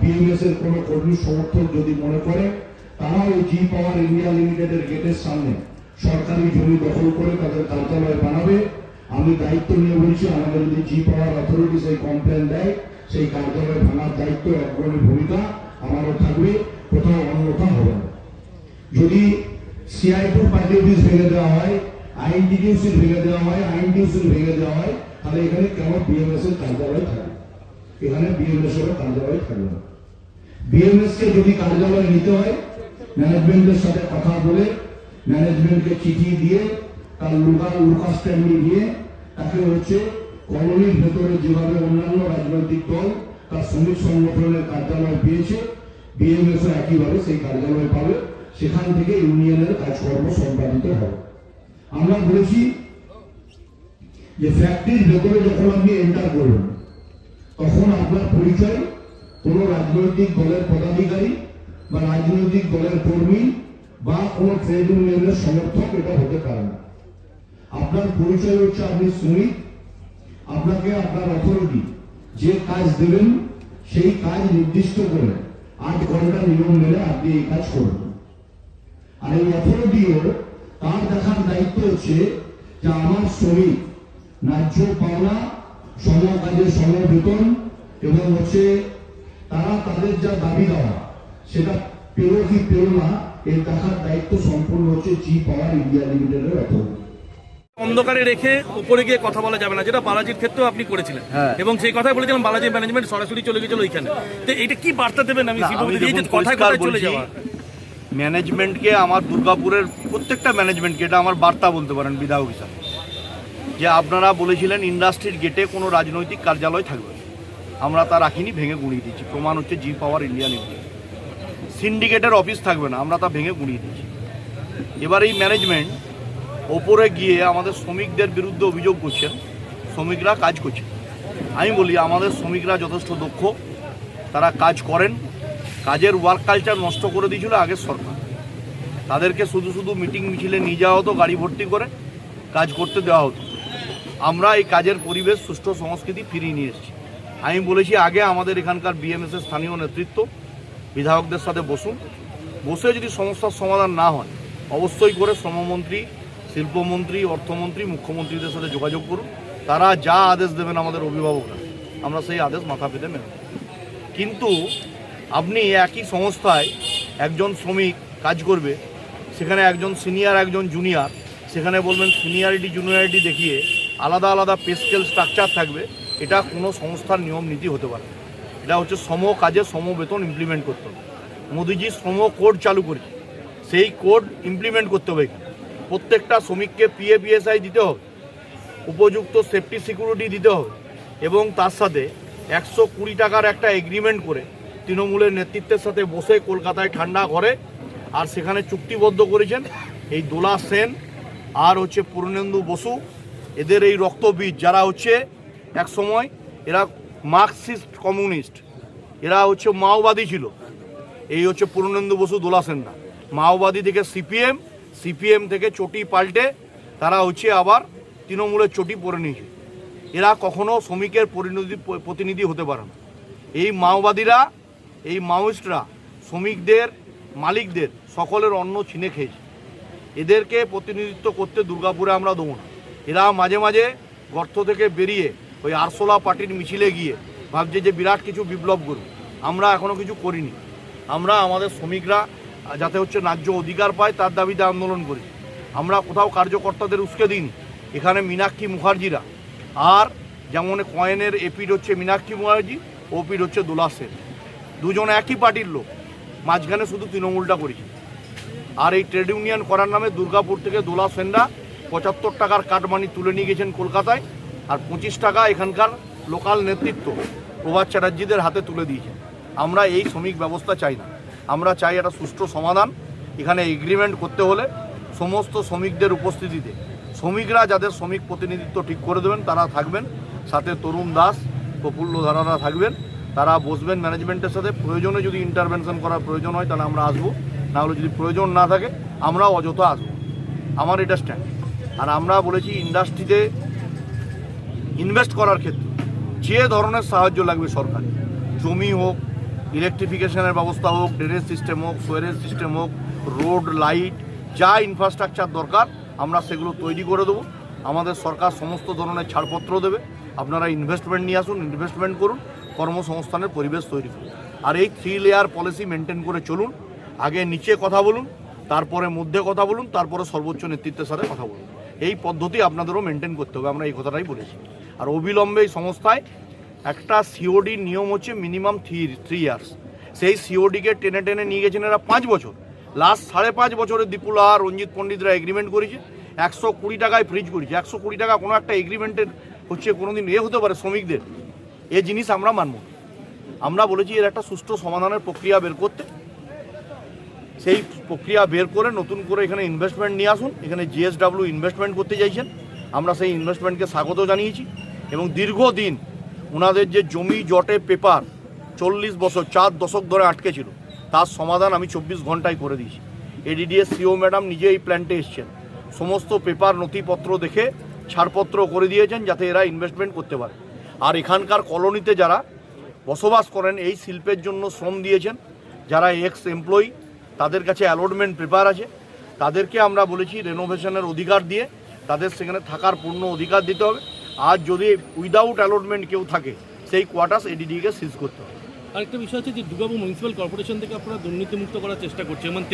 BMS এর কোনো কর্মী সমর্থক যদি মনে করে তারা ওই জি পাওয়ার ইন্ডিয়া লিমিটেডের গেটের সামনে সরকারি জমি দখল করে তাদের কার্যালয় বানাবে, আমি দায়িত্ব নিয়ে বলছি, আমাদের যদি জি পাওয়ার অথরিটি সেই কমপ্লেন দেয়, সেই কার্যালয় ভাঙার দায়িত্ব অগ্রণী ভূমিকা আমারও থাকবে, কোথাও অন্যথা হবে না। যদি সিআই2 পার্টি অফিস ভেঙে দেওয়া হয়, আইএনটিটিউসি ভেঙে দেওয়া হয়, আইএনটিউসি ভেঙে দেওয়া হয়, তাহলে এখানে কেন বিএমএস এর কার্যালয় থাকবে? এখানে বিএমএস এর কার্যালয় থাকবে না। বিএমএস কে যদি কার্যালয় নিতে হয়, ম্যানেজমেন্টের সাথে কথা বলে ম্যানেজমেন্টকে চিঠি দিয়ে তার লুকা স্ট্যান্ডি নিয়ে তাকে কলোনির ভেতরে যেভাবে অন্যান্য রাজনৈতিক দল তার শ্রমিক সংগঠনের কার্যালয় পেয়েছে, বিএমএস একইভাবে সেই কার্যালয় পাবে, সেখান থেকে ইউনিয়নের কাজকর্ম সম্পাদিত হবে। আমরা বলেছি যে ফ্যাক্টরির ভেতরে যখন আপনি এন্টার করবেন তখন আপনার পরিচয় কোন রাজনৈতিক দলের পদাধিকারী বা রাজনৈতিক দলের কর্মী বা কোন ট্রেড ইউনিয়নের সমর্থক এটা হতে পারে না। আপনার পরিচয় আপনি শ্রমিক, আপনাকে আপনার অথরিটি যে কাজ দেবেন সেই কাজ নির্দিষ্ট করে 8 ঘন্টা নিয়ম মেনে আপনি এই কাজ করবেন। আর এই অথরিটিও তার দেখার দায়িত্ব যে আমার শ্রমিক ন্যায্য পাওনা, সম কাজের সম বেতন এবং তারা তাদের যা দাবি দেওয়া সেটা পেল কি পেল না, এর দেখার দায়িত্ব সম্পূর্ণ জি পাওয়ার ইন্ডিয়া লিমিটেডের অথরিটি। অন্ধকারে রেখে উপরে গিয়ে কথা বলা যাবে না, যেটা বালাজির ক্ষেত্রেও আপনি করেছিলেন, এবং সেই কথাই বলেছিলাম বালাজি ম্যানেজমেন্ট সরাসরি চলে গেছিল ওইখানে। তো এটা কি বার্তা দেবেন? আমি কথায় চলে যাওয়া ম্যানেজমেন্টকে, আমার দুর্গাপুরের প্রত্যেকটা ম্যানেজমেন্টকে এটা আমার বার্তা বলতে পারেন বিধায়ক হিসাবে, যে আপনারা বলেছিলেন ইন্ডাস্ট্রির গেটে কোনো রাজনৈতিক কার্যালয় থাকবে, আমরা তা রাখিনি, ভেঙে গুঁড়িয়ে দিচ্ছি। প্রমাণ জি পাওয়ার ইন্ডিয়া লিমিটেড। সিন্ডিকেটের অফিস থাকবে না, আমরা তা ভেঙে গুঁড়িয়ে দিচ্ছি। এবার এই ম্যানেজমেন্ট ওপরে গিয়ে আমাদের শ্রমিকদের বিরুদ্ধে অভিযোগ করছেন, শ্রমিকরা কাজ করছে। আমি বলি আমাদের শ্রমিকরা যথেষ্ট দক্ষ, তারা কাজ করেন, কাজের ওয়ার্ক কালচার নষ্ট করে দিয়েছিল আগের সরকার। তাদেরকে শুধু মিটিং মিছিলে নিয়ে যাওয়া হতো, গাড়ি ভর্তি করে কাজ করতে দেওয়া হতো। আমরা এই কাজের পরিবেশ, সুষ্ঠু সংস্কৃতি ফিরিয়ে নিয়ে এসেছি। আমি বলেছি আগে আমাদের এখানকার বিএমএস এর স্থানীয় নেতৃত্ব বিধায়কদের সাথে বসে যদি সমস্যার সমাধান না হয়, অবশ্যই করে শ্রমমন্ত্রী, শিল্পমন্ত্রী, অর্থমন্ত্রী, মুখ্যমন্ত্রীদের সাথে যোগাযোগ করুন। তারা যা আদেশ দেবেন আমাদের অভিভাবকরা, আমরা সেই আদেশ মাথা পেতে মেনে নেব। কিন্তু আপনি একই সংস্থায় একজন শ্রমিক কাজ করবে, সেখানে একজন সিনিয়র একজন জুনিয়র, সেখানে বলবেন সিনিয়রিটি জুনিয়রিটি দেখিয়ে আলাদা আলাদা পে স্কেল স্ট্রাকচার থাকবে, এটা কোনো সংস্থার নিয়ম নীতি হতে পারে। এটা সম কাজে সম বেতন ইমপ্লিমেন্ট করতে হবে। মোদিজি শ্রম কোড চালু করেছে, সেই কোড ইমপ্লিমেন্ট করতে হবে। প্রত্যেকটা শ্রমিককে পিএফিএসআই দিতে হবে, উপযুক্ত সেফটি সিকিউরিটি দিতে হবে, এবং তার সাথে 120 টাকার একটা এগ্রিমেন্ট করে তৃণমূলের নেতৃত্বের সাথে বসে কলকাতায় ঠান্ডা ঘরে, আর সেখানে চুক্তিবদ্ধ করেছেন এই দোলা সেন আর পূর্ণেন্দু বসু, এদের এই রক্তবীজ, যারা এক সময় এরা মার্কসিস্ট কমিউনিস্ট, এরা মাওবাদী ছিল। এই পূর্ণেন্দু বসু, দোলা সেনরা মাওবাদী থেকে সিপিএম থেকে চটি পাল্টে তারা আবার তৃণমূলের চটি পরে নিয়েছে। এরা কখনো শ্রমিকের প্রতিনিধি হতে পারে না। এই মাওবাদীরা, এই মাওয়িস্টরা শ্রমিকদের, মালিকদের সকলের অন্ন ছিনে খেয়েছে। এদেরকে প্রতিনিধিত্ব করতে দুর্গাপুরে আমরা দেবো না। এরা মাঝে মাঝে গর্ত থেকে বেরিয়ে ওই আরশোলা পার্টির মিছিলে গিয়ে ভাবছে যে বিরাট কিছু বিপ্লব করবে। আমরা এখনও কিছু করিনি। আমরা আমাদের শ্রমিকরা যাতে ন্যায্য অধিকার পায় তার দাবিতে আন্দোলন করি। আমরা কোথাও কার্যকর্তাদের উস্কে দিইনি। এখানে মীনাক্ষী মুখার্জিরা, আর যেমন কয়েনের এপিড মীনাক্ষী মুখার্জি, ওপিড দোলা সেন, দুজন একই পার্টির লোক, মাঝখানে শুধু তৃণমূলটা করেছে। আর এই ট্রেড ইউনিয়ন করার নামে দুর্গাপুর থেকে দোলা সেনরা 75 টাকার কাটমানি তুলে নিয়ে গেছেন কলকাতায়, আর 25 টাকা এখানকার লোকাল নেতৃত্ব প্রভাত চ্যাটার্জিদের হাতে তুলে দিয়েছেন। আমরা এই শ্রমিক ব্যবস্থা চাই না। আমরা চাই একটা সুষ্ঠু সমাধান। এখানে এগ্রিমেন্ট করতে হলে সমস্ত শ্রমিকদের উপস্থিতিতে শ্রমিকরা যাদের শ্রমিক প্রতিনিধিত্ব ঠিক করে দেবেন তারা থাকবেন, সাথে তরুণ দাস, প্রফুল্ল ধারারা থাকবেন, তারা বসবেন ম্যানেজমেন্টের সাথে। প্রয়োজনে যদি ইন্টারভেনশন করার প্রয়োজন হয় তাহলে আমরা আসবো, না হলে যদি প্রয়োজন না থাকে আমরাও অযথা আসবো। আমার এটা স্ট্যান্ড। আর আমরা বলেছি ইন্ডাস্ট্রিতে ইনভেস্ট করার ক্ষেত্রে যে ধরনের সাহায্য লাগবে সরকারি, জমি হোক, ইলেকট্রিফিকেশনের ব্যবস্থা হোক, ড্রেনেজ সিস্টেম হোক, সোয়ারেজ সিস্টেম হোক, রোড, লাইট, যা ইনফ্রাস্ট্রাকচার দরকার আমরা সেগুলো তৈরি করে দেবো। আমাদের সরকার সমস্ত ধরনের ছাড়পত্র দেবে, আপনারা ইনভেস্টমেন্ট নিয়ে আসুন, ইনভেস্টমেন্ট করুন, কর্মসংস্থানের পরিবেশ তৈরি করুন। আর এই 3 লেয়ার পলিসি মেনটেন করে চলুন। আগে নিচে কথা বলুন, তারপরে মধ্যে কথা বলুন, তারপরে সর্বোচ্চ নেতৃত্বের সাথে কথা বলুন। এই পদ্ধতি আপনাদেরও মেনটেন করতে হবে, আমরা এই কথাটাই বলেছি। আর অবিলম্বে এই সংস্থায় একটা সিওডি নিয়ম হচ্ছে মিনিমাম 3 ইয়ার্স। সেই সিওডিকে টেনে টেনে নিয়ে গেছেন এরা 5 বছর। লাস্ট 5.5 বছরে দীপুলা আর রঞ্জিত পণ্ডিতরা এগ্রিমেন্ট করেছে, 120 টাকায় ফ্রিজ করেছে। 120 টাকা কোনো একটা এগ্রিমেন্টের হচ্ছে কোনোদিন হতে পারে শ্রমিকদের? এই জিনিস আমরা মানব। আমরা বলেছি এর একটা সুষ্ঠু সমাধানের প্রক্রিয়া বের করতে। সেই প্রক্রিয়া বের করে নতুন করে এখানে ইনভেস্টমেন্ট নিয়ে আসুন। এখানে জিএসডব্লিউ ইনভেস্টমেন্ট করতে চাইছেন, আমরা সেই ইনভেস্টমেন্টকে স্বাগত জানিয়েছি। এবং দীর্ঘদিন ওনাদের যে জমি জটে পেপার 40 বছর 4 দশক ধরে আটকে ছিল, তার সমাধান আমি 24 ঘন্টায় করে দিয়েছি। এডিডিএস সিও ম্যাডাম নিজে এই প্ল্যান্টে এসছেন, সমস্ত পেপার নথিপত্র দেখে ছাড়পত্র করে দিয়েছেন যাতে এরা ইনভেস্টমেন্ট করতে পারে। আর এখানকার কলোনিতে যারা বসবাস করেন, এই শিল্পের জন্য শ্রম দিয়েছেন, যারা এক্স এমপ্লয়ি, তাদের কাছে অ্যালটমেন্ট পেপার আছে, তাদেরকে আমরা বলেছি রেনোভেশনের অধিকার দিয়ে তাদের সেখানে থাকার পূর্ণ অধিকার দিতে হবে। আর যদি উইদাউট অ্যালটমেন্ট কেউ থাকে, সেই কোয়ার্টার্স এডিডিকে সিজ করতে হবে। আরেকটা বিষয় হচ্ছে যে দুর্গাপুর মিউনিসিপ্যাল কর্পোরেশন থেকে আপনারা দুর্নীতিমুক্ত করার চেষ্টা করছেন, মানে